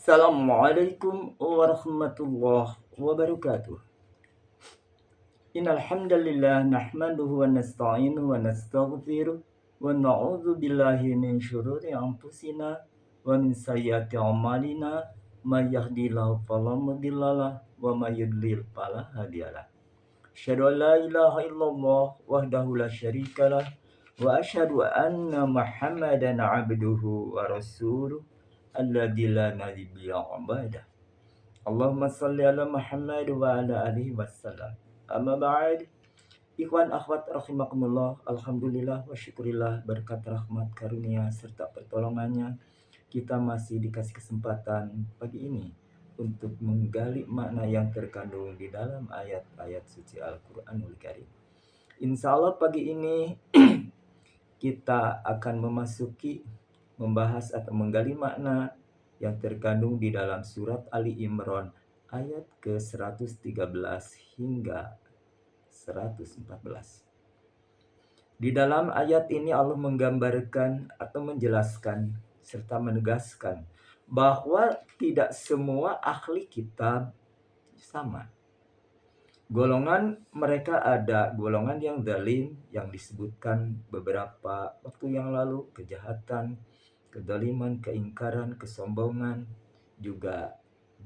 Assalamualaikum warahmatullahi wabarakatuh. Innal hamdalillah nahmaduhu wa nasta'inuhu wa nastaghfiruh wa na'udzu billahi min syururi anfusina wa min sayyiati a'malina may yahdihillahu fala mudhillalah wa may yudlil fala hadiyalah. Asyhadu an la ilaha illallah wahdahu la syarikalah wa asyhadu anna Muhammadan 'abduhu wa rasuluh alladzi la nabiyya ba'dah. Allahumma salli ala Muhammad wa ala alihi wasallam. Amma ba'd. Ikhwan akhwat rahimakumullah. Alhamdulillah wa syukurillah berkat rahmat karunia serta pertolongannya kita masih dikasih kesempatan pagi ini untuk menggali makna yang terkandung di dalam ayat-ayat suci Al-Qur'anul Karim. Insya Allah pagi ini kita akan membahas atau menggali makna yang terkandung di dalam surat Ali Imran ayat ke-113 hingga 114. Di dalam ayat ini Allah menggambarkan atau menjelaskan serta menegaskan bahwa tidak semua ahli kitab sama. Golongan mereka ada golongan yang zalim yang disebutkan beberapa waktu yang lalu, kejahatan, kedoliman, keingkaran, kesombongan, juga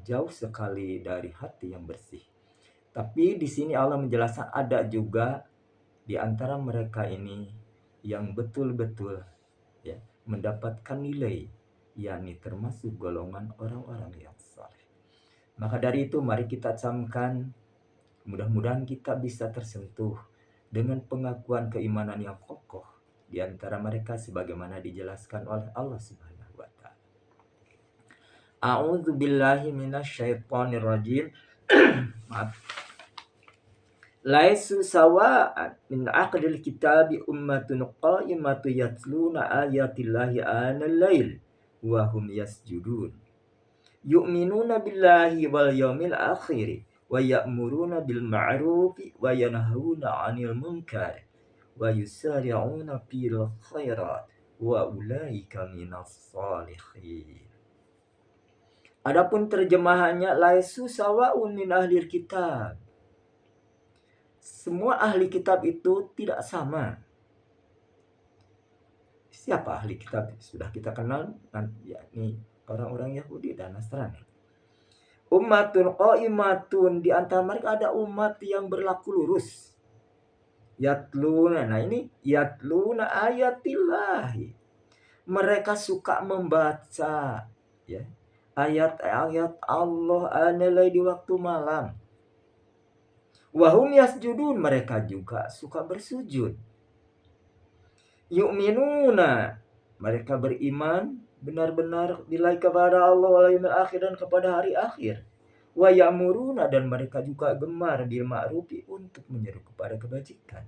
jauh sekali dari hati yang bersih. Tapi di sini Allah menjelaskan ada juga di antara mereka ini yang betul-betul mendapatkan nilai, yakni termasuk golongan orang-orang yang saleh. Maka dari itu mari kita camkan, mudah-mudahan kita bisa tersentuh dengan pengakuan keimanan yang kokoh di antara mereka sebagaimana dijelaskan oleh Allah Subhanahu wa taala. A'udzu billahi minasyaitonir rajim. Maaf. Laisu sawa'an min aqdil kitabi ummatun qa'imatu yatluna ayatillahi anal lail wa hum yasjudun. Yu'minuna billahi wal yawmil akhir wa ya'muruna bil ma'rufi wa yanhauna 'anil munkar wa yusari'una fil khairat wa ulaika minas shalihin. Adapun terjemahannya laisu sawa'un min ahlil kitab. Semua ahli kitab itu tidak sama. Siapa ahli kitab? Sudah kita kenal, yakni orang-orang Yahudi dan Nasrani. Ummatun qa'imatun, di antara mereka ada umat yang berlaku lurus. Yatluna, nah ini yatluna ayatillahi. Mereka suka membaca ayat-ayat Allah anilai di waktu malam. Wahum yasjudun, mereka juga suka bersujud. Yu'minuna, mereka beriman benar-benar billahi kepada Allah wal yaumil akhir dan kepada hari akhir. Wa ya'muruna, dan mereka juga gemar bil ma'rufi untuk menyeru kepada kebajikan.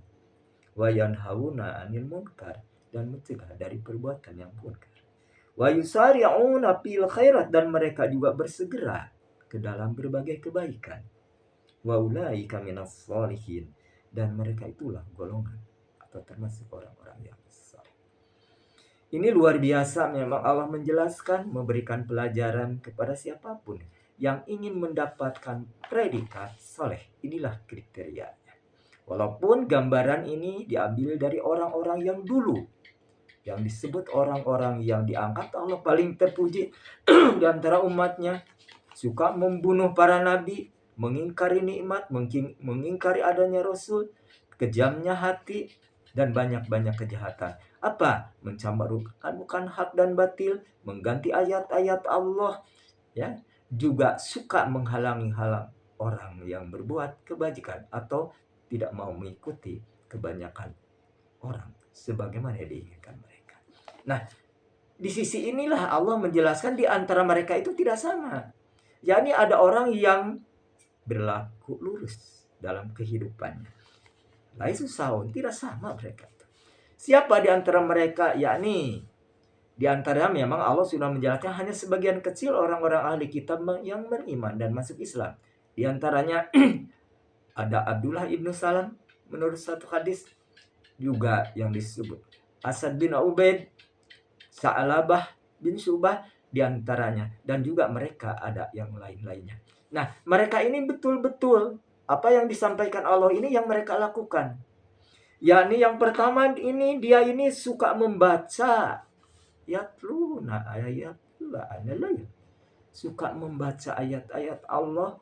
Wa yanhauna 'anil munkar, dan mencegah dari perbuatan yang munkar. Wa yusari'una fil khairat, dan mereka juga bersegera ke dalam berbagai kebaikan. Wa ulaika minas shalihin, dan mereka itulah golongan atau termasuk orang-orang yang saleh. Ini luar biasa memang Allah menjelaskan, memberikan pelajaran kepada siapapun yang ingin mendapatkan predikat saleh. Inilah kriterianya. Walaupun gambaran ini diambil dari orang-orang yang dulu, yang disebut orang-orang yang diangkat Allah paling terpuji di antara umatnya, suka membunuh para nabi, mengingkari nikmat, mengingkari adanya Rasul, kejamnya hati, dan banyak-banyak kejahatan. Apa? Mencampurkan bukan hak dan batil, mengganti ayat-ayat Allah, juga suka menghalang orang yang berbuat kebajikan atau tidak mau mengikuti kebanyakan orang sebagaimana diinginkan mereka. Nah, di sisi inilah Allah menjelaskan di antara mereka itu tidak sama. Jadi ada orang yang berlaku lurus dalam kehidupannya. Laisu sawa'un, tidak sama mereka. Siapa di antara mereka? Yakni di antaranya memang Allah sudah menjelaskan hanya sebagian kecil orang-orang ahli kitab yang beriman dan masuk Islam. Di antaranya ada Abdullah ibnu Salam menurut satu hadis, juga yang disebut Asad bin Ubaid, Sa'labah bin Syubah, di antaranya, dan juga mereka ada yang lain-lainnya. Nah, mereka ini betul-betul apa yang disampaikan Allah ini yang mereka lakukan. Yakni yang pertama ini, dia ini suka membaca yatluna ayat, suka membaca ayat-ayat Allah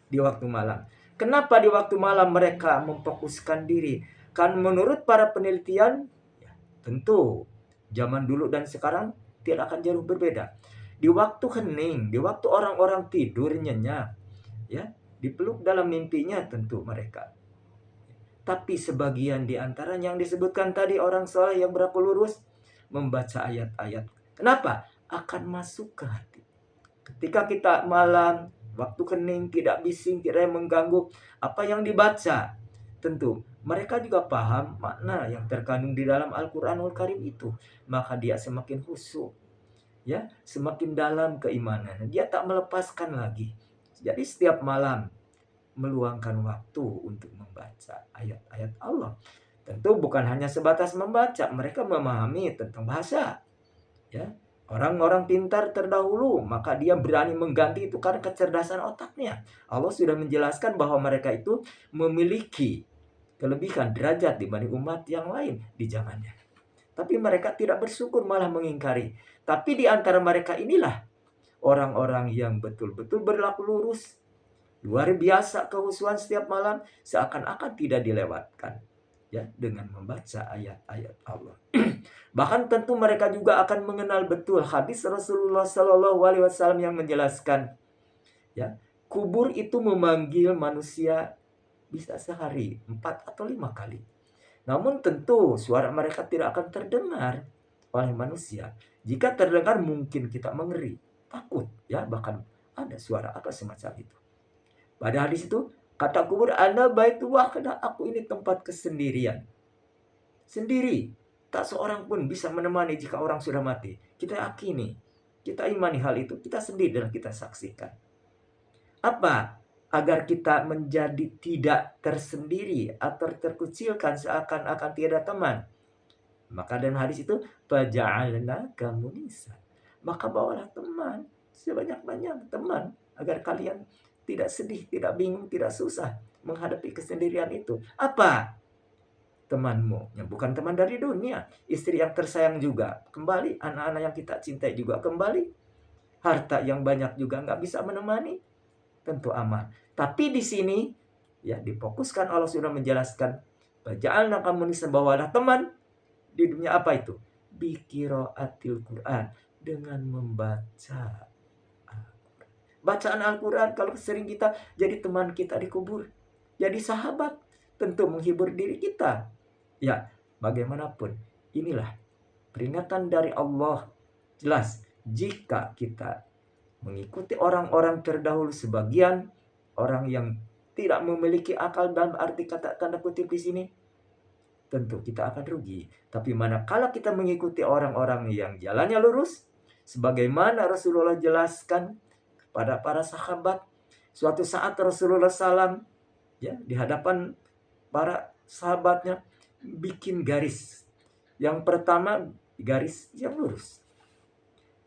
di waktu malam. Kenapa di waktu malam mereka memfokuskan diri? Kan menurut para penelitian, ya, tentu zaman dulu dan sekarang tidak akan jauh berbeda. Di waktu hening, di waktu orang-orang tidur nyenyak, ya, dipeluk dalam mimpinya tentu mereka. Tapi sebagian di antaranya yang disebutkan tadi, orang soleh yang berlaku lurus membaca ayat-ayat. Kenapa? Akan masuk ke hati. Ketika kita malam, waktu kening, tidak bising, tidak mengganggu, apa yang dibaca, tentu mereka juga paham makna yang terkandung di dalam Al-Quranul Karim itu. Maka dia semakin khusyuk, ya, semakin dalam keimanan. Dia tak melepaskan lagi. Jadi setiap malam meluangkan waktu untuk membaca ayat-ayat Allah. Tentu bukan hanya sebatas membaca, mereka memahami tentang bahasa. Ya, orang-orang pintar terdahulu, maka dia berani mengganti itu karena kecerdasan otaknya. Allah sudah menjelaskan bahwa mereka itu memiliki kelebihan derajat dibanding umat yang lain di zamannya. Tapi mereka tidak bersyukur, malah mengingkari. Tapi di antara mereka inilah orang-orang yang betul-betul berlaku lurus, luar biasa kehusuan setiap malam, seakan-akan tidak dilewatkan, ya, dengan membaca ayat-ayat Allah. Bahkan tentu mereka juga akan mengenal betul hadis Rasulullah Shallallahu Alaihi Wasallam yang menjelaskan, ya, kubur itu memanggil manusia bisa sehari 4 atau 5 kali. Namun tentu suara mereka tidak akan terdengar oleh manusia. Jika terdengar mungkin kita mengeri, takut, ya, bahkan ada suara apa semacam itu. Pada hadis itu, kata kubur, "Ana baitullah, karena aku ini tempat kesendirian." Sendiri. Tak seorang pun bisa menemani jika orang sudah mati. Kita yakini, kita imani hal itu, kita sendiri dan kita saksikan. Apa? Agar kita menjadi tidak tersendiri atau terkucilkan seakan-akan tiada teman. Maka dalam hadis itu, "Faja'alnaka munisa." Maka bawalah teman, sebanyak-banyak teman, agar kalian tidak sedih, tidak bingung, tidak susah menghadapi kesendirian itu. Apa? Temanmu yang bukan teman dari dunia, istri yang tersayang juga kembali, anak-anak yang kita cintai juga kembali, harta yang banyak juga nggak bisa menemani, tentu aman. Tapi di sini, ya, difokuskan, Allah sudah menjelaskan, "Faja'alna kamu bawalah teman di dunia." Apa itu? Biqiraatil Quran, dengan membaca bacaan Al-Quran. Kalau sering kita jadi teman kita di kubur, jadi sahabat, tentu menghibur diri kita. Ya, bagaimanapun, inilah peringatan dari Allah. Jelas, jika kita mengikuti orang-orang terdahulu, sebagian orang yang tidak memiliki akal dalam arti kata tanda kutip di sini, tentu kita akan rugi. Tapi manakala kita mengikuti orang-orang yang jalannya lurus, sebagaimana Rasulullah jelaskan pada para sahabat, suatu saat Rasulullah SAW, ya, di hadapan para sahabatnya bikin garis. Yang pertama garis yang lurus,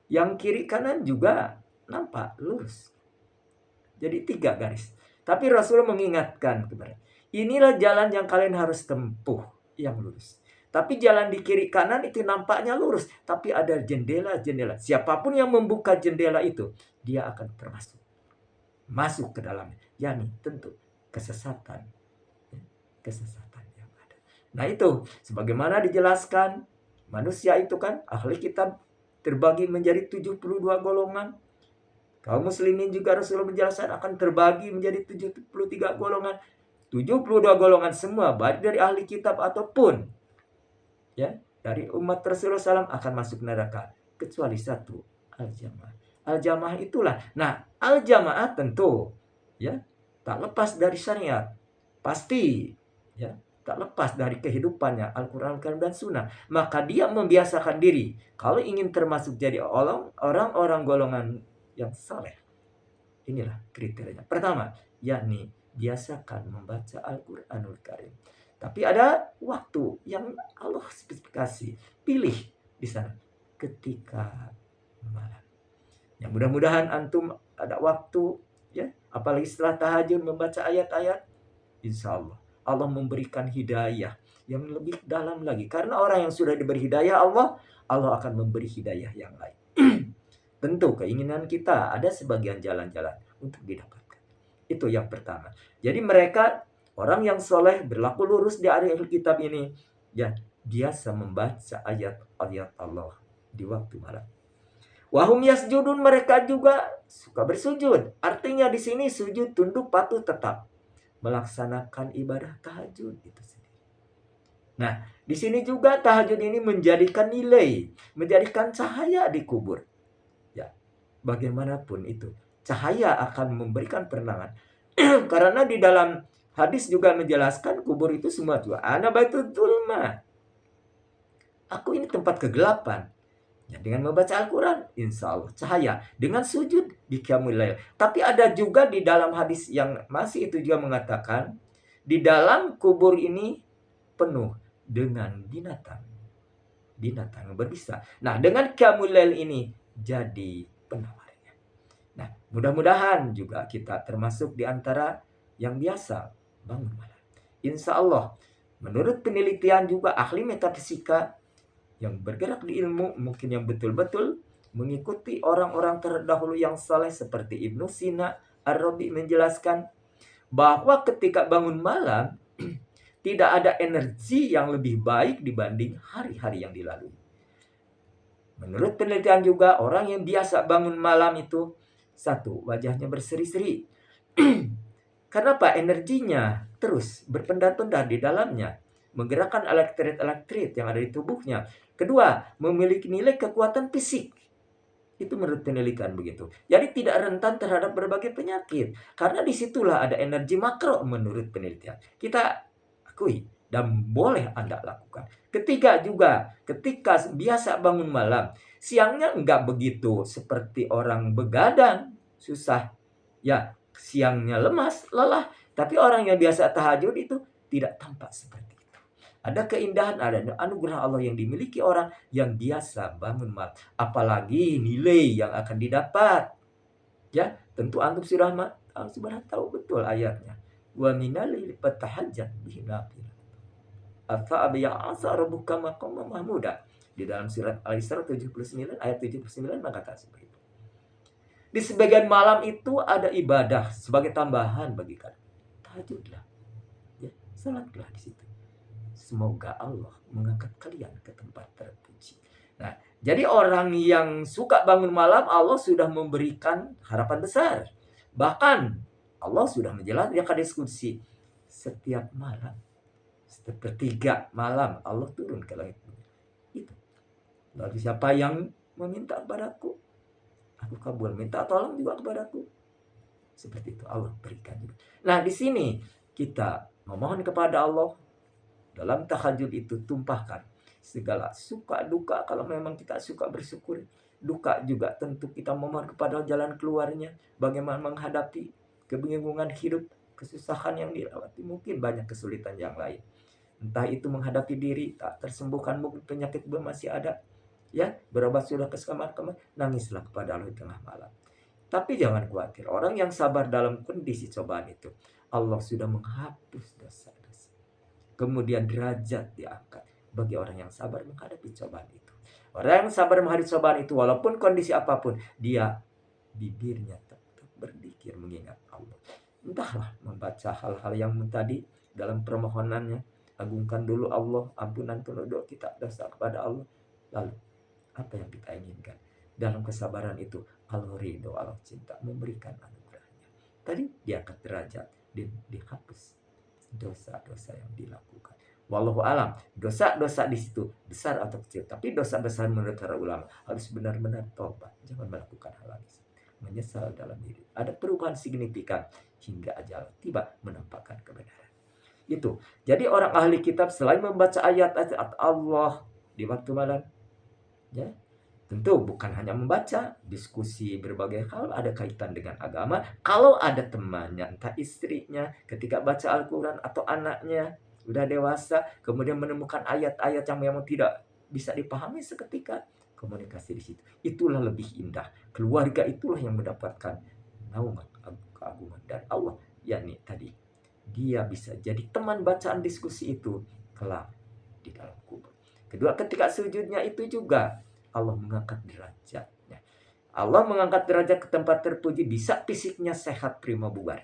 yang kiri kanan juga nampak lurus. Jadi 3 garis. Tapi Rasulullah mengingatkan kepada, inilah jalan yang kalian harus tempuh, yang lurus. Tapi jalan di kiri kanan itu nampaknya lurus, tapi ada jendela-jendela. Siapapun yang membuka jendela itu, dia akan masuk ke dalamnya. Yani tentu kesesatan. Kesesatan yang ada. Nah itu, sebagaimana dijelaskan, manusia itu kan, ahli kitab terbagi menjadi 72 golongan. Kaum muslimin juga Rasulullah menjelaskan akan terbagi menjadi 73 golongan. 72 golongan semua, baik dari ahli kitab ataupun, ya, dari umat Rasulullah SAW, akan masuk neraka, kecuali satu, al-jamaah. Al-jamaah itulah. Nah, al-jamaah tentu, ya, tak lepas dari syariat. Pasti, ya, tak lepas dari kehidupannya Al-Quran dan Sunnah. Maka dia membiasakan diri, kalau ingin termasuk jadi orang-orang golongan yang saleh. Inilah kriterianya. Pertama, yakni biasakan membaca Al-Quranul Karim. Tapi ada waktu yang Allah spesifikasi, pilih di sana. Ketika malam. Ya, mudah-mudahan antum ada waktu, ya, apalagi setelah tahajud membaca ayat-ayat, insya Allah Allah memberikan hidayah yang lebih dalam lagi. Karena orang yang sudah diberi hidayah Allah akan memberi hidayah yang lain. Tentu keinginan kita ada sebagian jalan-jalan untuk didapatkan. Itu yang pertama. Jadi mereka orang yang soleh berlaku lurus di akhir kitab ini, ya, biasa membaca ayat-ayat Allah di waktu malam. Wahum yasjudun, mereka juga suka bersujud. Artinya di sini sujud tunduk patuh tetap melaksanakan ibadah tahajud itu sendiri. Nah, di sini juga tahajud ini menjadikan nilai, menjadikan cahaya di kubur. Ya, bagaimanapun itu, cahaya akan memberikan penerangan. Karena di dalam hadis juga menjelaskan kubur itu semua juga ana baitul zulma. Aku ini tempat kegelapan. Ya, dengan membaca Al-Quran, insya Allah cahaya. Dengan sujud di qiyamul lail. Tapi ada juga di dalam hadis yang masih itu juga mengatakan, di dalam kubur ini penuh dengan binatang. Binatang berbisa. Nah, dengan qiyamul lail ini jadi penawarnya. Nah, mudah-mudahan juga kita termasuk di antara yang biasa bangun malam. Insya Allah, menurut penelitian juga ahli metafisika yang bergerak di ilmu, mungkin yang betul-betul mengikuti orang-orang terdahulu yang saleh seperti Ibnu Sina, Ar-Rabi menjelaskan bahwa ketika bangun malam tidak ada energi yang lebih baik dibanding hari-hari yang dilalui. Menurut penelitian juga orang yang biasa bangun malam itu, satu, wajahnya berseri-seri. Kenapa? Energinya terus berpendar-pendar di dalamnya, menggerakkan elektrit-elektrit yang ada di tubuhnya. Kedua, memiliki nilai kekuatan fisik. Itu menurut penelitian begitu. Jadi tidak rentan terhadap berbagai penyakit. Karena disitulah ada energi makro menurut penelitian. Kita akui dan boleh Anda lakukan. Ketiga juga, ketika biasa bangun malam, siangnya enggak begitu seperti orang begadang, susah. Ya, siangnya lemas, lelah. Tapi orang yang biasa tahajud itu tidak tampak seperti itu. Ada keindahan, ada anugerah Allah yang dimiliki orang yang biasa bangun malam. Apalagi nilai yang akan didapat. Ya, tentu antum sudah tahu betul ayatnya. Wa minal fatahajjat bihi nafila. Afa ya asa rabbuka maqama mahmuda. Di dalam surat Al-Isra 79 ayat 79 mengatakan seperti itu. Di sebagian malam itu ada ibadah sebagai tambahan bagi kalian. Tahajudlah. Ya, salatlah di situ. Semoga Allah mengangkat kalian ke tempat terpuji. Nah, jadi orang yang suka bangun malam, Allah sudah memberikan harapan besar. Bahkan Allah sudah menjelaskan diskusi setiap malam. Sepertiga malam Allah turun ke langit. Itu. Lalu siapa yang meminta kepadaku, aku kabul. Minta tolong juga kepadaku. Seperti itu Allah berikan juga. Nah, di sini kita memohon kepada Allah. Dalam tahajud itu tumpahkan segala suka duka. Kalau memang kita suka bersyukur, duka juga tentu kita memohon kepada jalan keluarnya. Bagaimana menghadapi kebingungan hidup, kesusahan yang dilewati, mungkin banyak kesulitan yang lain. Entah itu menghadapi diri tak tersembuhkan, mungkin penyakit belum masih ada, ya, berobat sudah ke kamar-kamar, nangislah kepada Allah di tengah malam. Tapi jangan khawatir, orang yang sabar dalam kondisi cobaan itu, Allah sudah menghapus dosa. Kemudian derajat diangkat bagi orang yang sabar menghadapi cobaan itu. Orang yang sabar menghadapi cobaan itu, walaupun kondisi apapun, dia bibirnya tetap berzikir mengingat Allah. Entahlah membaca hal-hal yang tadi dalam permohonannya, agungkan dulu Allah, ampunan doa kita dosa kepada Allah. Lalu apa yang kita inginkan? Dalam kesabaran itu Allah ridho, Allah cinta, memberikan anugerahnya. Tadi diangkat derajat, dihapus dosa-dosa yang dilakukan. Wallahu alam, dosa-dosa di situ besar atau kecil, tapi dosa besar menurut para ulama harus benar-benar tobat, jangan melakukan hal lagi. Menyesal dalam diri. Ada perubahan signifikan hingga ajal tiba menampakkan kebenaran. Itu. Jadi orang ahli kitab selain membaca ayat-ayat Allah di waktu malam, ya, tentu bukan hanya membaca, diskusi berbagai hal ada kaitan dengan agama. Kalau ada temannya, entah istrinya, ketika baca Al-Quran atau anaknya, sudah dewasa, kemudian menemukan ayat-ayat yang memang tidak bisa dipahami seketika, komunikasi di situ. Itulah lebih indah. Keluarga itulah yang mendapatkan naungan keagungan dari Allah. Yakni tadi, dia bisa jadi teman bacaan diskusi itu kelak di dalam kubur. Kedua, ketika sujudnya itu juga Allah mengangkat derajatnya. Allah mengangkat derajat ke tempat terpuji, bisa fisiknya sehat prima bubar.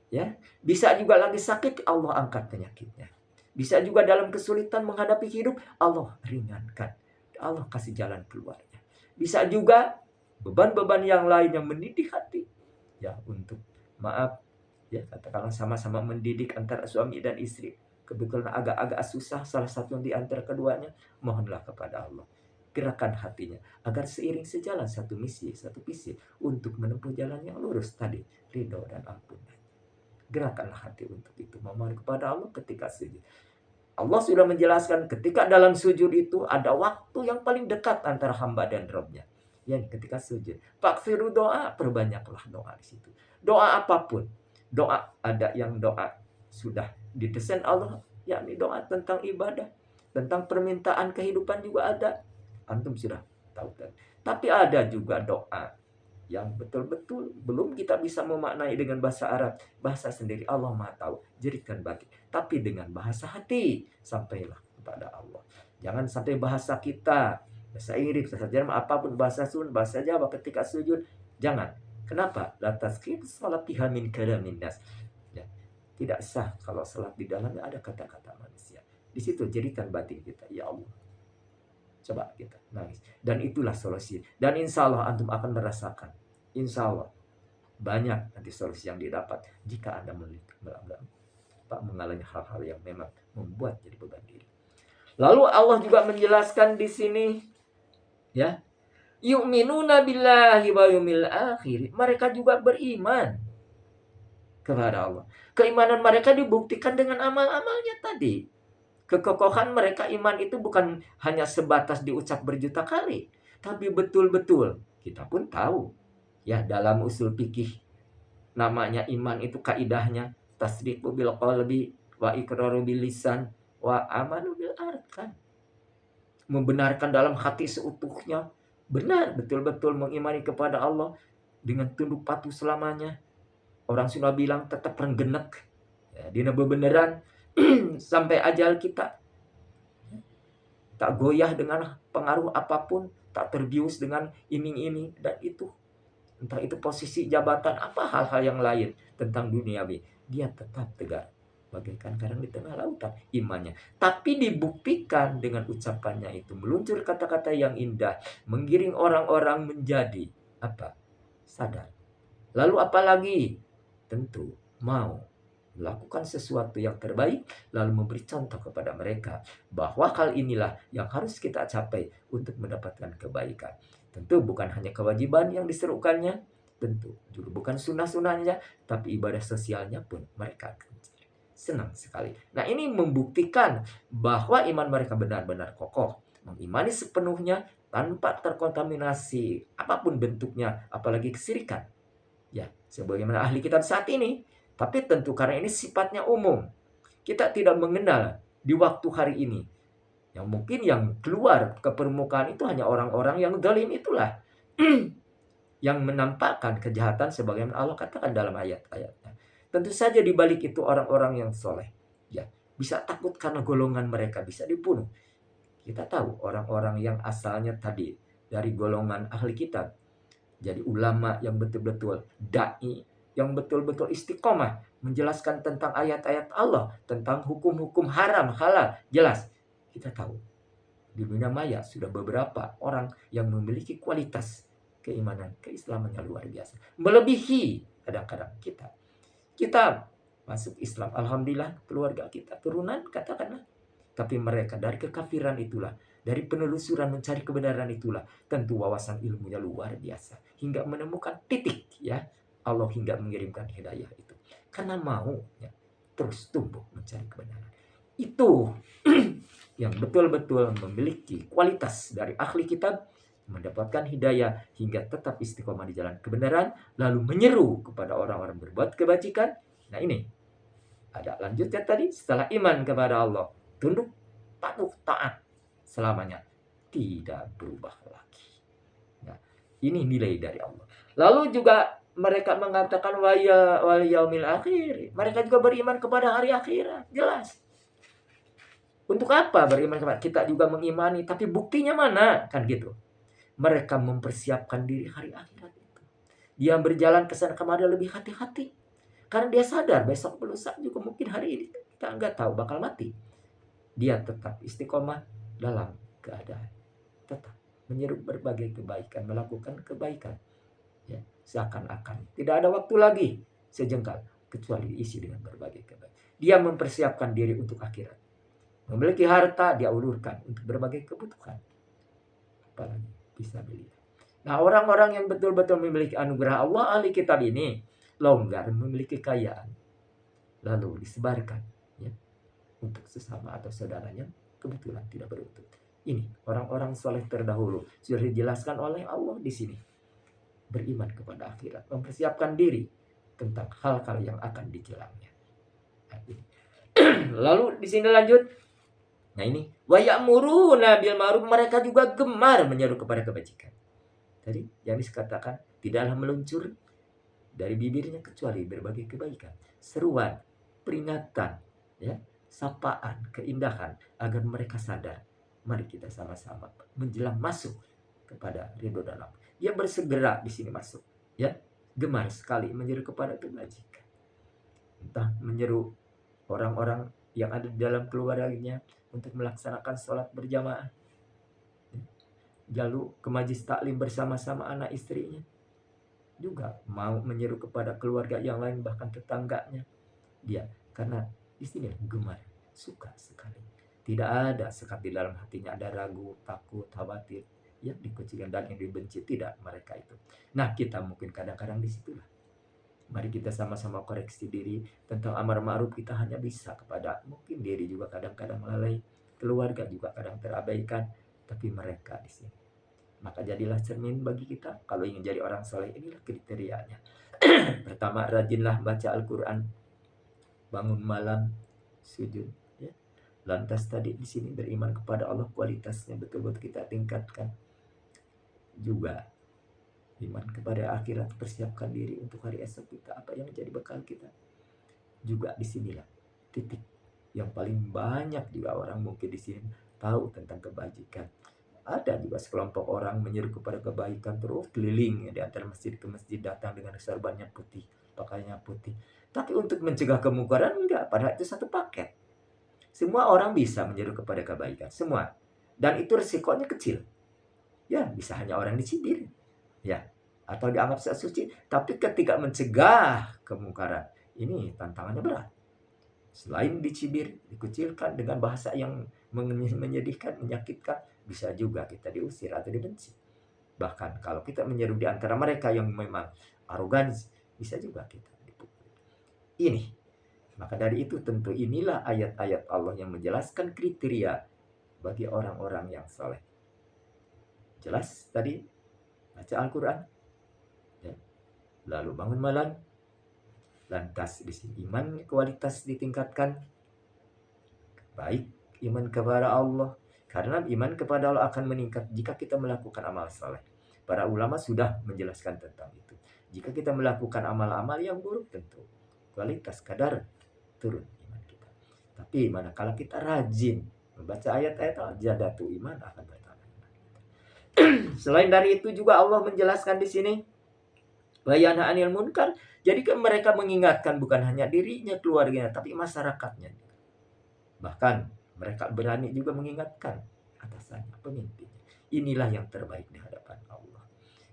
Ya, bisa juga lagi sakit, Allah angkat penyakitnya. Bisa juga dalam kesulitan menghadapi hidup, Allah ringankan. Allah kasih jalan keluarnya. Bisa juga beban-beban yang lain yang mendidik hati. Ya, untuk maaf, ya katakanlah sama-sama mendidik antara suami dan istri. Kebetulan agak-agak susah salah satu di antara keduanya, mohonlah kepada Allah. Gerakan hatinya agar seiring sejalan satu misi, satu visi untuk menempuh jalan yang lurus tadi, ridho dan ampunan. Gerakanlah hati untuk itu, memohon kepada Allah ketika sujud. Allah sudah menjelaskan ketika dalam sujud itu ada waktu yang paling dekat antara hamba dan Rabb-nya. Ya, ketika sujud. Faksiru doa, perbanyaklah doa di situ. Doa apapun. Doa, ada yang doa sudah didesain Allah, yakni doa tentang ibadah, tentang permintaan kehidupan juga ada. Antum sudah tahu kan. Tapi ada juga doa yang betul-betul belum kita bisa memaknai dengan bahasa Arab. Bahasa sendiri Allah Maha tahu, jerikan batin. Tapi dengan bahasa hati, sampailah kepada Allah. Jangan sampai bahasa kita, bahasa Inggris, bahasa Jerman, apapun, bahasa Sun, bahasa Jawa ketika sujud, jangan. Kenapa? La tasqit salatiha min kalamin nas. Ya, tidak sah kalau salat di dalamnya ada kata-kata manusia. Di situ jerikan batin kita, ya Allah. Coba kita nangis. Dan itulah solusi. Dan insya Allah antum akan merasakan. Insya Allah banyak nanti solusi yang didapat jika Anda mengalami hal-hal yang memang membuat jadi beban diri. Lalu Allah juga menjelaskan di sini, ya, yu'minuna billahi wa yawmil akhir. Mereka juga beriman kepada Allah. Keimanan mereka dibuktikan dengan amal-amalnya tadi. Kekokohan mereka iman itu bukan hanya sebatas diucap berjuta kali, tapi betul-betul kita pun tahu, ya, dalam usul fikih namanya iman itu kaidahnya tasdiqu bil qalbi wa iqraru bil lisan wa amalu bil arkan. Membenarkan dalam hati seutuhnya, benar betul-betul mengimani kepada Allah dengan tunduk patuh selamanya. Orang Sunda bilang tetap renggenek, ya, dina bebeneran sampai ajal kita. Tak goyah dengan pengaruh apapun, tak terbius dengan iming-iming dan itu. Entah itu posisi jabatan, apa hal-hal yang lain tentang duniawi. Dia tetap tegar bagaikan karang di tengah lautan imannya. Tapi dibuktikan dengan ucapannya itu. Meluncur kata-kata yang indah. Menggiring orang-orang menjadi apa? Sadar. Lalu apalagi? Tentu mau melakukan sesuatu yang terbaik, lalu memberi contoh kepada mereka bahwa hal inilah yang harus kita capai untuk mendapatkan kebaikan. Tentu bukan hanya kewajiban yang diserukannya, tentu juga bukan sunnah-sunnahnya, tapi ibadah sosialnya pun mereka senang sekali. Nah, ini membuktikan bahwa iman mereka benar-benar kokoh, mengimani sepenuhnya tanpa terkontaminasi apapun bentuknya, apalagi kesirikan. Ya, sebagaimana ahli kitab saat ini. Tapi tentu karena ini sifatnya umum. Kita tidak mengenal di waktu hari ini. Yang mungkin yang keluar ke permukaan itu hanya orang-orang yang zalim itulah. Yang menampakkan kejahatan sebagaimana Allah katakan dalam ayat-ayatnya. Tentu saja di balik itu orang-orang yang soleh. Ya, bisa takut karena golongan mereka bisa dibunuh. Kita tahu orang-orang yang asalnya tadi dari golongan ahli kitab. Jadi ulama yang betul-betul da'i, yang betul-betul istiqomah menjelaskan tentang ayat-ayat Allah, tentang hukum-hukum haram, halal, jelas. Kita tahu di dunia maya sudah beberapa orang yang memiliki kualitas keimanan, keislaman yang luar biasa. Melebihi kadang-kadang kita. Kita masuk Islam, alhamdulillah keluarga kita turunan katakanlah. Tapi mereka dari kekafiran itulah, dari penelusuran mencari kebenaran itulah, tentu wawasan ilmunya luar biasa. Hingga menemukan titik, ya, Allah hingga mengirimkan hidayah itu. Karena mau, ya, terus tumbuh mencari kebenaran. Itu yang betul-betul memiliki kualitas dari ahli kitab, mendapatkan hidayah hingga tetap istiqomah di jalan kebenaran, lalu menyeru kepada orang-orang berbuat kebajikan. Nah, ini ada lanjutnya tadi, setelah iman kepada Allah, tunduk, patuh, taat selamanya. tidak berubah lagi. Nah, ini nilai dari Allah. Lalu juga mereka mengatakan wal yaumil akhir. Mereka juga beriman kepada hari akhirat. Jelas. Untuk apa beriman kepada? Kita juga mengimani, tapi buktinya mana? Kan gitu. Mereka mempersiapkan diri hari akhirat itu. Dia berjalan ke sana kemari lebih hati-hati. Karena dia sadar besok lusa juga mungkin hari ini kita nggak tahu bakal mati. Dia tetap istiqomah dalam keadaan tetap menyeru berbagai kebaikan, melakukan kebaikan. Ya, seakan-akan tidak ada waktu lagi sejengkal kecuali diisi dengan berbagai kebaikan. Dia mempersiapkan diri untuk akhirat. Memiliki harta dia ulurkan untuk berbagai kebutuhan. Apalagi bisa beli. Nah, orang-orang yang betul-betul memiliki anugerah Allah ahli kitab ini longgar memiliki kekayaan lalu disebarkan ya untuk sesama atau saudaranya kebetulan tidak beruntung. Ini orang-orang soleh terdahulu sudah dijelaskan oleh Allah di sini. Beriman kepada akhirat, mempersiapkan diri tentang hal-hal yang akan dijelangnya. Nah, ini. Lalu di sini lanjut. Nah ini, wa ya'muruna bil ma'ruf, mereka juga gemar menyeru kepada kebajikan. Tadi yang dikatakan tidaklah meluncur dari bibirnya kecuali berbagai kebaikan, seruan, peringatan, ya, sapaan, keindahan agar mereka sadar. Mari kita sama-sama menjelang masuk kepada ridho dan Allah. Dia bersegera di sini masuk, ya, gemar sekali menyeru kepada kebajikan. Entah menyeru orang-orang yang ada di dalam keluarganya untuk melaksanakan sholat berjamaah, lalu ke majlis taklim bersama-sama anak istrinya, juga mau menyeru kepada keluarga yang lain bahkan tetangganya. Dia karena di sini gemar, suka sekali. Tidak ada sekat di dalam hatinya ada ragu, takut, khawatir, ya dikucilkan dan yang dibenci, tidak mereka itu. Nah, kita mungkin kadang-kadang di situlah. Mari kita sama-sama koreksi diri tentang amar ma'ruf. Kita hanya bisa kepada mungkin diri juga kadang-kadang lalai, keluarga juga kadang terabaikan, tapi mereka di sini. Maka jadilah cermin bagi kita kalau ingin jadi orang soleh. Inilah kriterianya. Pertama, rajinlah baca Al-Quran, bangun malam, sujud. Ya. Lantas tadi di sini beriman kepada Allah, kualitasnya betul-betul kita tingkatkan. Juga iman kepada akhirat, persiapkan diri untuk hari esok kita, apa yang menjadi bekal kita. Juga di sinilah titik yang paling banyak juga orang mungkin di sini tahu tentang kebajikan. Ada juga sekelompok orang menyeru kepada kebaikan terus keliling ya, di antara masjid ke masjid, datang dengan serbannya putih, pakaiannya putih. Tapi untuk mencegah kemungkaran enggak, padahal itu satu paket. Semua orang bisa menyeru kepada kebaikan, semua. Dan itu resikonya kecil. Ya, bisa hanya orang dicibir. Ya, atau dianggap suci. Tapi ketika mencegah kemungkaran, ini tantangannya berat. Selain dicibir, dikucilkan dengan bahasa yang menyedihkan, menyakitkan, bisa juga kita diusir atau dibenci. Bahkan kalau kita menyeru di antara mereka yang memang arogan, bisa juga kita dipukul. Ini. Maka dari itu tentu inilah ayat-ayat Allah yang menjelaskan kriteria bagi orang-orang yang soleh. Jelas tadi baca Al-Quran, ya. Lalu bangun malam, lantas di sini iman kualitas ditingkatkan, baik iman kepada Allah, karena iman kepada Allah akan meningkat jika kita melakukan amal saleh. Para ulama sudah menjelaskan tentang itu. Jika kita melakukan amal-amal yang buruk, tentu kualitas kadar turun iman kita. Tapi manakala kita rajin membaca ayat-ayat jadatu iman akan bertambah. Selain dari itu juga Allah menjelaskan di sini bayana anil munkar. Jadi mereka mengingatkan bukan hanya dirinya, keluarganya, tapi masyarakatnya. Bahkan mereka berani juga mengingatkan atasannya, pemimpinnya. Inilah yang terbaik di hadapan Allah.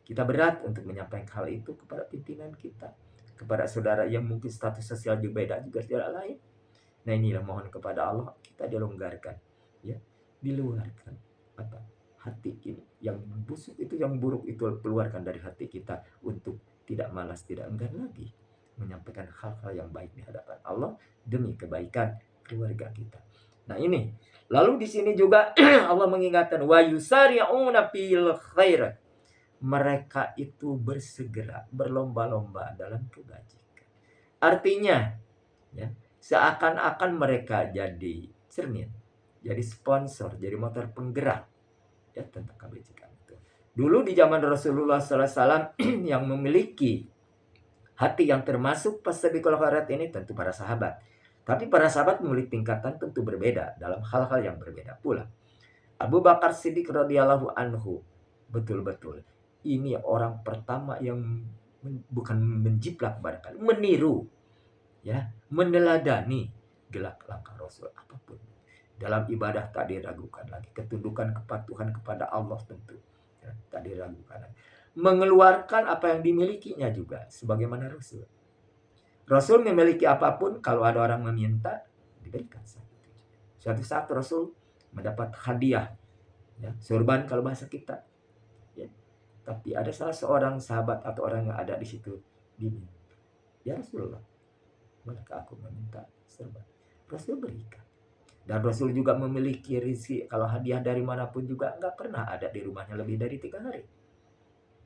Kita berat untuk menyampaikan hal itu kepada pimpinan kita, kepada saudara yang mungkin status sosial juga beda juga tidak lain. Nah inilah mohon kepada Allah kita dilonggarkan, ya, diluarkan apa hati ini yang busuk itu, yang buruk itu keluarkan dari hati kita untuk tidak malas, tidak enggan lagi menyampaikan hal-hal yang baik di hadapan Allah demi kebaikan keluarga kita. Nah ini, lalu di sini juga Allah mengingatkan wa yusari'una fil khair. Mereka itu bersegera, berlomba-lomba dalam kebajikan. Artinya, ya, seakan-akan mereka jadi cermin, jadi sponsor, jadi motor penggerak ya tentang kebajikan itu. Dulu di zaman Rasulullah SAW yang memiliki hati yang termasuk fastabiqul khairat ini tentu para sahabat. Tapi para sahabat memiliki tingkatan tentu berbeda dalam hal-hal yang berbeda pula. Abu Bakar Siddiq radhiyallahu anhu betul-betul ini orang pertama yang bukan menjiplak kepada kalian, meniru, ya, meneladani gerak langkah Rasul apapun. Dalam ibadah tak diragukan lagi, ketundukan kepatuhan kepada Allah tentu ya, tak diragukan lagi. Mengeluarkan apa yang dimilikinya juga sebagaimana Rasul. Rasul memiliki apapun, kalau ada orang meminta diberikan. Suatu saat Rasul mendapat hadiah, ya, sorban kalau bahasa kita, ya. Tapi ada salah seorang sahabat atau orang yang ada di situ diminta, ya Rasulullah, maka aku meminta sorban. Rasul berikan. Dan Rasul juga memiliki rezeki, kalau hadiah dari manapun juga nggak pernah ada di rumahnya lebih dari 3 hari.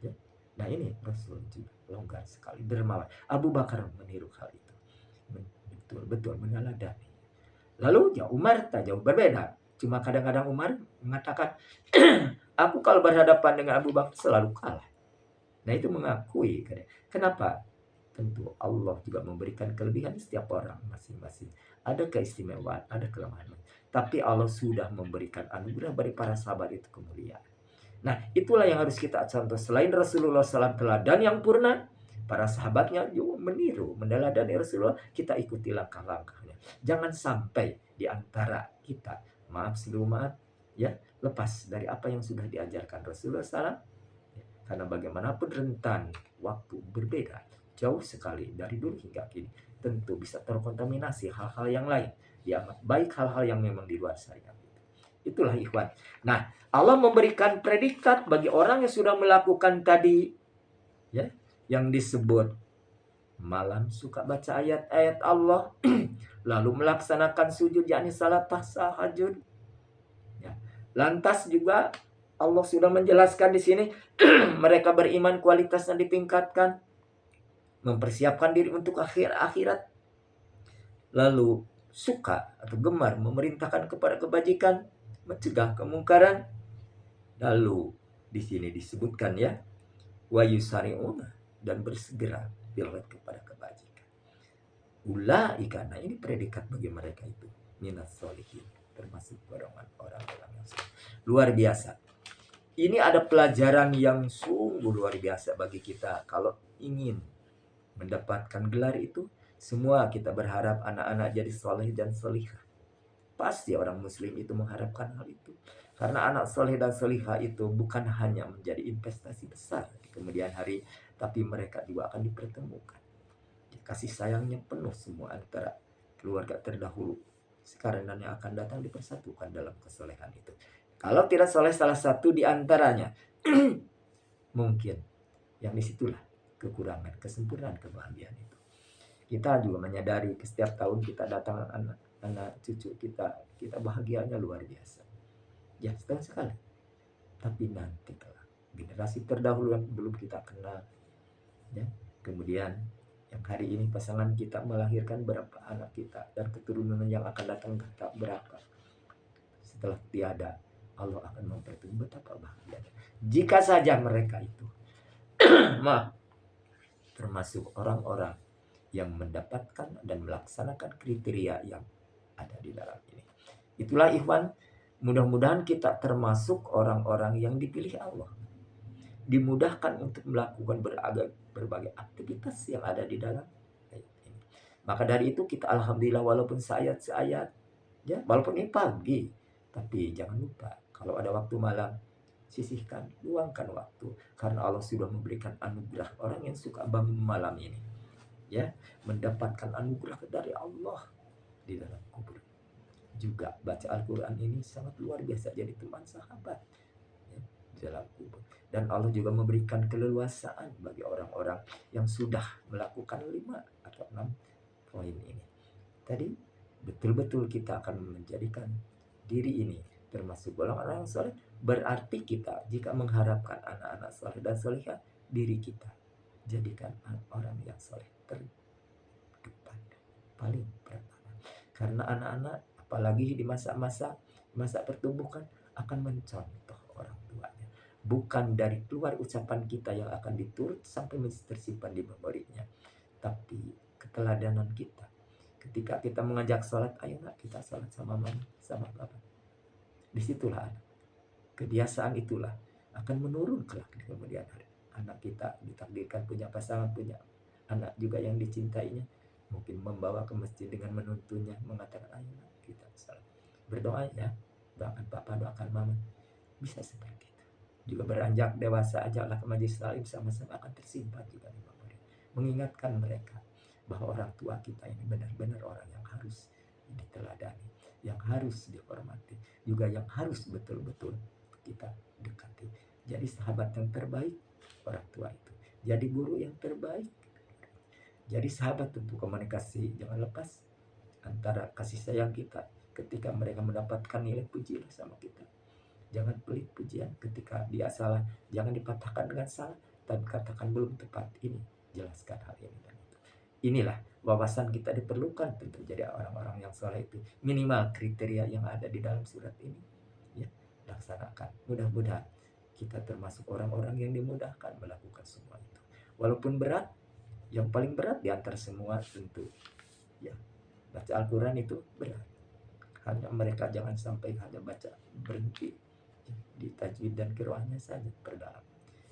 Ya. Nah ini Rasul juga longgar sekali, dermawan. Abu Bakar meniru hal itu, betul-betul meneladani. Lalu ya Umar tak jauh berbeda. Cuma kadang-kadang Umar mengatakan, aku kalau berhadapan dengan Abu Bakar selalu kalah. Nah itu mengakui. Kenapa? Tentu Allah juga memberikan kelebihan setiap orang masing-masing. Ada keistimewaan, ada kelemahan. Tapi Allah sudah memberikan anugerah bagi para sahabat itu kemuliaan. Nah itulah yang harus kita contoh. Selain Rasulullah SAW teladan yang purna, para sahabatnya juga meniru, meneladani Rasulullah. Kita ikuti langkah-langkahnya. Jangan sampai di antara kita, maaf seluruh maaf, ya, lepas dari apa yang sudah diajarkan Rasulullah SAW. Karena bagaimanapun rentan waktu berbeda, jauh sekali dari dulu hingga kini, tentu bisa terkontaminasi hal-hal yang lain. Ya, baik hal-hal yang memang di luar syariat. Itulah ikhwan. Nah, Allah memberikan predikat bagi orang yang sudah melakukan tadi, ya, yang disebut malam suka baca ayat-ayat Allah, lalu melaksanakan sujud, yakni salat tahajud. Ya. Lantas juga Allah sudah menjelaskan di sini mereka beriman kualitasnya ditingkatkan, mempersiapkan diri untuk akhirat, lalu suka atau gemar memerintahkan kepada kebajikan, mencegah kemungkaran. Lalu di sini disebutkan, ya, wa yusari'una, dan bersegera bilkhair, kepada kebajikan. Ulaika, nah ini predikat bagi mereka itu, minas sholihin, termasuk golongan orang-orang yang luar biasa. Ini ada pelajaran yang sungguh luar biasa bagi kita. Kalau ingin mendapatkan gelar itu, semua kita berharap anak-anak jadi soleh dan solihah. Pasti orang muslim itu mengharapkan hal itu. Karena anak soleh dan solihah itu bukan hanya menjadi investasi besar di kemudian hari, tapi mereka juga akan dipertemukan. Kasih sayangnya penuh semua antara keluarga terdahulu sekarang dan yang akan datang dipersatukan dalam kesolehan itu. Kalau tidak soleh salah satu di antaranya, mungkin yang disitulah kekurangan, kesempurnaan kebahagiaan itu. Kita juga menyadari setiap tahun kita datang anak cucu kita bahagianya luar biasa. Ya setahun sekali. Tapi nanti kalau generasi terdahulu yang belum kita kenal, ya, kemudian yang hari ini pasangan kita melahirkan berapa anak kita, dan keturunan yang akan datang berapa. Setelah tiada, Allah akan mempertemukan betapa bahagianya. Jika saja mereka itu termasuk orang-orang yang mendapatkan dan melaksanakan kriteria yang ada di dalam ini. Itulah ikhwan, mudah-mudahan kita termasuk orang-orang yang dipilih Allah, dimudahkan untuk melakukan berbagai aktivitas yang ada di dalam ayat ini. Maka dari itu kita alhamdulillah, walaupun seayat, ya, walaupun ini pagi, tapi jangan lupa kalau ada waktu malam, sisihkan, luangkan waktu, karena Allah sudah memberikan anugerah. Orang yang suka bangun malam ini, ya, mendapatkan anugerah dari Allah di dalam kubur. Juga baca Al-Quran ini sangat luar biasa, jadi teman sahabat, ya, di dalam kubur. Dan Allah juga memberikan keleluasaan bagi orang-orang yang sudah melakukan 5 atau 6 poin ini. Tadi betul-betul kita akan menjadikan diri ini termasuk golongan orang soleh. Berarti kita jika mengharapkan anak-anak soleh dan solehah, diri kita jadikan orang yang soleh terdepan, paling pertama. Karena anak-anak apalagi di masa pertumbuhan akan mencontoh orang bukan dari keluar ucapan kita yang akan diturut sampai tersimpan di memorinya, tapi keteladanan kita. Ketika kita mengajak sholat, ayo nak kita sholat sama mama, sama papa. Disitulah kebiasaan itulah akan menurun kelak di kemudian hari. Anak kita ditakdirkan punya pasangan, punya anak juga yang dicintainya, mungkin membawa ke masjid dengan menuntunnya, mengatakan ayo nak kita sholat, berdoa ya, doakan papa, doakan mama. Bisa seperti itu. Juga beranjak dewasa, ajaklah ke majelis taklim, sama-sama akan tersimpan juga di memori. Mengingatkan mereka bahwa orang tua kita ini benar-benar orang yang harus diteladani, yang harus dihormati, juga yang harus betul-betul kita dekati. Jadi sahabat yang terbaik orang tua itu. Jadi guru yang terbaik. Jadi sahabat tentu komunikasi, jangan lepas antara kasih sayang kita ketika mereka mendapatkan nilai puji sama kita. Jangan pelit pujian ketika dia salah, jangan dipatahkan dengan salah, tapi katakan belum tepat ini, jelaskan hal ini dan itu. Inilah wawasan kita diperlukan tentu jadi orang-orang yang soleh itu. Minimal kriteria yang ada di dalam surat ini, ya, laksanakan. Mudah-mudahan kita termasuk orang-orang yang dimudahkan melakukan semua itu. Walaupun berat, yang paling berat di antara semua tentu, ya, baca Al-Quran itu berat. Hanya mereka jangan sampai hanya baca berhenti di tajwid dan qiraahnya saja perdalam.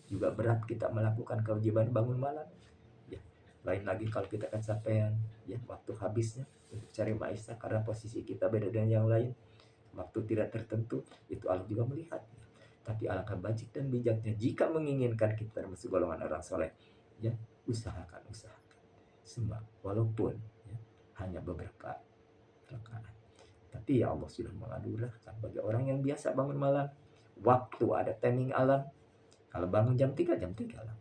Juga berat kita melakukan kewajiban bangun malam. Ya, lain lagi kalau kita kan sampean ya waktu habisnya untuk cari maisha karena posisi kita beda dengan yang lain. Waktu tidak tertentu itu Allah juga melihat. Tapi alangkah bajik dan bijaknya jika menginginkan kita termasuk golongan orang soleh, ya usahakan semua walaupun ya, hanya beberapa rakaat. Tapi ya Allah sudah menganugerahkan bagi orang yang biasa bangun malam, waktu ada timing alam. Kalau bangun jam 3 lah.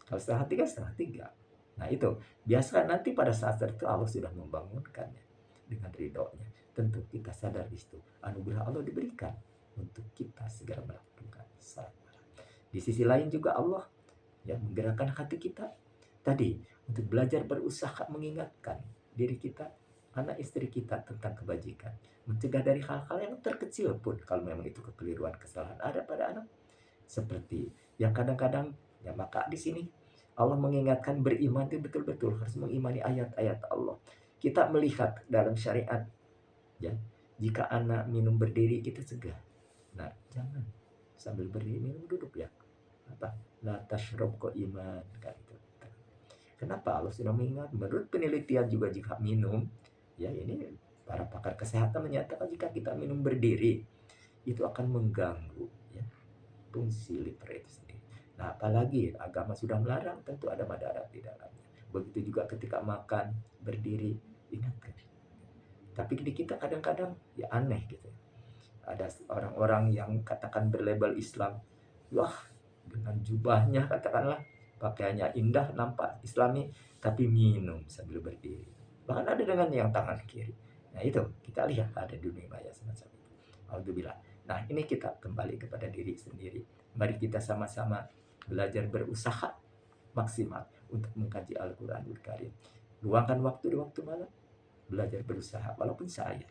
Kalau setengah 3. Nah itu biasa nanti pada saat itu Allah sudah membangunkannya dengan ridhonya. Tentu kita sadar di situ anugerah Allah diberikan untuk kita segera melakukan salat malam. Di sisi lain juga Allah ya menggerakkan hati kita tadi untuk belajar berusaha mengingatkan diri kita, anak istri kita tentang kebajikan, mencegah dari hal-hal yang terkecil pun kalau memang itu kekeliruan, kesalahan ada pada anak, seperti yang kadang-kadang ya maka di sini Allah mengingatkan beriman itu betul-betul harus mengimani ayat-ayat Allah. Kita melihat dalam syariat ya jika anak minum berdiri kita cegah. Nah jangan sambil berdiri minum, duduk ya. Apa? La tashrab iman kan itu. Kenapa Allah sudah mengingat? Menurut penelitian juga jika minum ya ini para pakar kesehatan menyatakan jika kita minum berdiri itu akan mengganggu ya fungsi liver itu sendiri. Nah apalagi agama sudah melarang, tentu ada madarat di dalamnya. Begitu juga ketika makan berdiri, ingatkan. Tapi di kita kadang-kadang ya aneh gitu. Ada orang-orang yang katakan berlabel Islam, wah dengan jubahnya katakanlah pakaiannya indah nampak Islami, tapi minum sambil berdiri. Bahkan ada dengan yang tangan kiri. Nah itu kita lihat ada di dunia maya semacam itu. Alhamdulillah. Nah ini kita kembali kepada diri sendiri. Mari kita sama-sama belajar berusaha maksimal untuk mengkaji Al-Quranul Karim. Luangkan waktu di waktu malam, belajar berusaha walaupun saya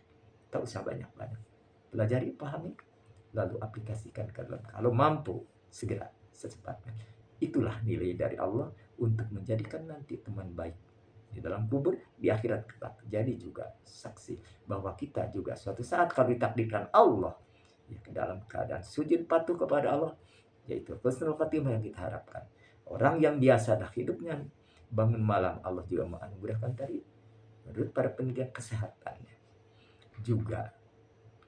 tak usah banyak-banyak. Pelajari, pahami, lalu aplikasikan ke dalam. Kalau mampu segera secepatnya. Itulah nilai dari Allah untuk menjadikan nanti teman baik di dalam kubur, di akhirat kelak. Jadi juga saksi bahwa kita juga suatu saat kalau ditakdirkan Allah ya ke dalam keadaan sujud patuh kepada Allah, yaitu husnul khatimah yang kita harapkan. Orang yang biasa dah hidupnya bangun malam, Allah juga menganugerahkan tadi menurut para penelitian kesehatannya juga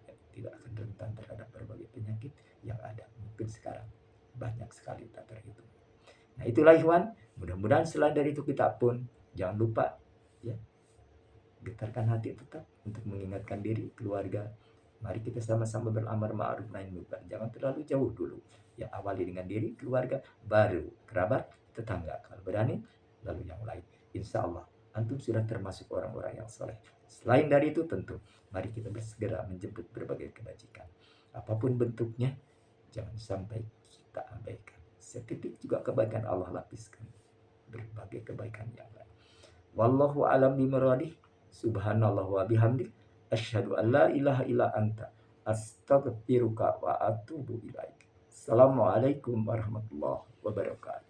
ya, tidak akan rentan terhadap berbagai penyakit yang ada mungkin sekarang banyak sekali tak terhitung. Nah itulah ikhwan, mudah-mudahan selain dari itu kita pun jangan lupa ya getarkan hati tetap untuk mengingatkan diri, keluarga. Mari kita sama-sama beramar ma'ruf nahi munkar. Jangan terlalu jauh dulu. Ya awali dengan diri, keluarga, baru kerabat, tetangga. Kalau berani, lalu yang lain. Insya Allah, antum sudah termasuk orang-orang yang soleh. Selain dari itu tentu, mari kita bersegera menjemput berbagai kebajikan. Apapun bentuknya, jangan sampai kita abaikan. Setitik juga kebaikan Allah lapiskan berbagai kebaikan yang lain. Wallahu alam bimaradih. Subhanallah wa bihamdik. Asyhadu an la ilaha illa anta. Astaghfiruka wa atubu ilaik. Assalamualaikum warahmatullahi wabarakatuh.